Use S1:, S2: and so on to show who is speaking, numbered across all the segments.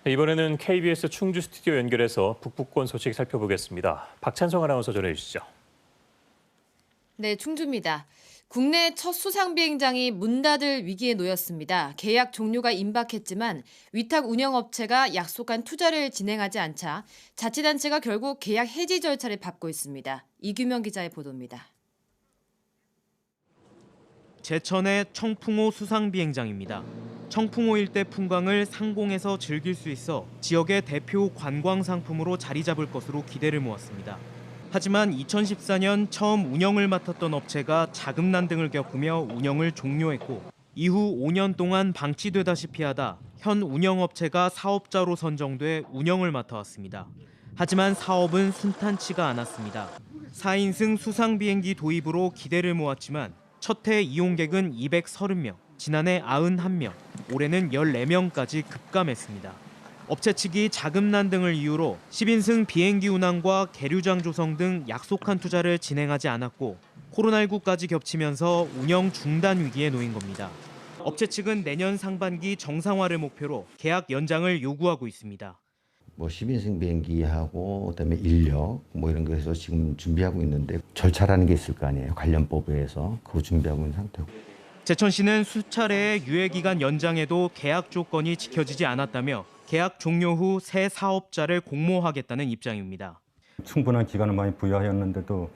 S1: 네, 이번에는 KBS 충주 스튜디오 연결해서 북부권 소식 살펴보겠습니다. 박찬성 아나운서 전해주시죠.
S2: 네, 충주입니다. 국내 첫 수상 비행장이 문 닫을 위기에 놓였습니다. 계약 종료가 임박했지만 위탁 운영업체가 약속한 투자를 진행하지 않자 자치단체가 결국 계약 해지 절차를 밟고 있습니다. 이규명 기자의 보도입니다.
S3: 제천의 청풍호 수상 비행장입니다. 청풍호 일대 풍광을 상공에서 즐길 수 있어 지역의 대표 관광 상품으로 자리 잡을 것으로 기대를 모았습니다. 하지만 2014년 처음 운영을 맡았던 업체가 자금 난등을 겪으며 운영을 종료했고 이후 5년 동안 방치되다시피 하다 현 운영업체가 사업자로 선정돼 운영을 맡아왔습니다. 하지만 사업은 순탄치가 않았습니다. 4인승 수상 비행기 도입으로 기대를 모았지만 첫 해 이용객은 230명, 지난해 91명, 올해는 14명까지 급감했습니다. 업체 측이 자금 난등을 이유로 10인승 비행기 운항과 계류장 조성 등 약속한 투자를 진행하지 않았고 코로나19까지 겹치면서 운영 중단 위기에 놓인 겁니다. 업체 측은 내년 상반기 정상화를 목표로 계약 연장을 요구하고 있습니다.
S4: 10인승 비행기하고 그다음에 인력 이런 거에서 지금 준비하고 있는데 절차라는 게 있을 거 아니에요. 관련법에서 그거 준비하고 있는 상태고.
S3: 제천시는 수차례의 유예기간 연장에도 계약 조건이 지켜지지 않았다며 계약 종료 후 새 사업자를 공모하겠다는 입장입니다.
S5: 충분한 기간을 많이 부여하였는데도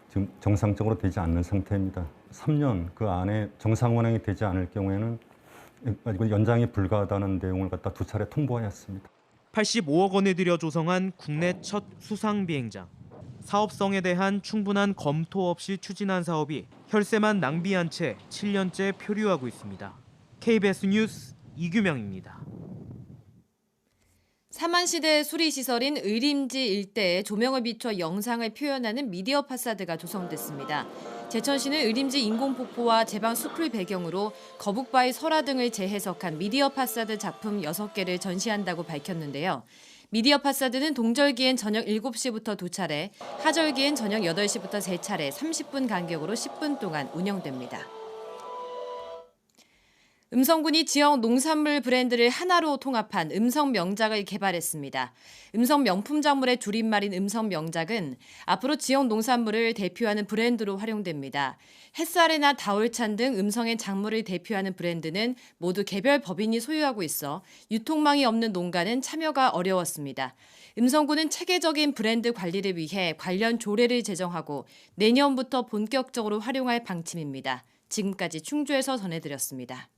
S5: 지금 정상적으로 되지 않는 상태입니다. 3년 그 안에 정상 운행이 되지 않을 경우에는 연장이 불가하다는 내용을 갖다 2차례 통보하였습니다.
S3: 85억 원을 들여 조성한 국내 첫 수상 비행장. 사업성에 대한 충분한 검토 없이 추진한 사업이 혈세만 낭비한 채 7년째 표류하고 있습니다. KBS 뉴스 이규명입니다.
S2: 사만시대 수리시설인 의림지 일대에 조명을 비춰 영상을 표현하는 미디어 파사드가 조성됐습니다. 제천시는 의림지 인공폭포와 제방 숲을 배경으로 거북바위 설화 등을 재해석한 미디어 파사드 작품 6개를 전시한다고 밝혔는데요. 미디어 파사드는 동절기엔 저녁 7시부터 2차례, 하절기엔 저녁 8시부터 3차례 30분 간격으로 10분 동안 운영됩니다. 음성군이 지역 농산물 브랜드를 하나로 통합한 음성명작을 개발했습니다. 음성 명품 작물의 줄임말인 음성명작은 앞으로 지역 농산물을 대표하는 브랜드로 활용됩니다. 햇살이나 다울찬 등 음성의 작물을 대표하는 브랜드는 모두 개별 법인이 소유하고 있어 유통망이 없는 농가는 참여가 어려웠습니다. 음성군은 체계적인 브랜드 관리를 위해 관련 조례를 제정하고 내년부터 본격적으로 활용할 방침입니다. 지금까지 충주에서 전해드렸습니다.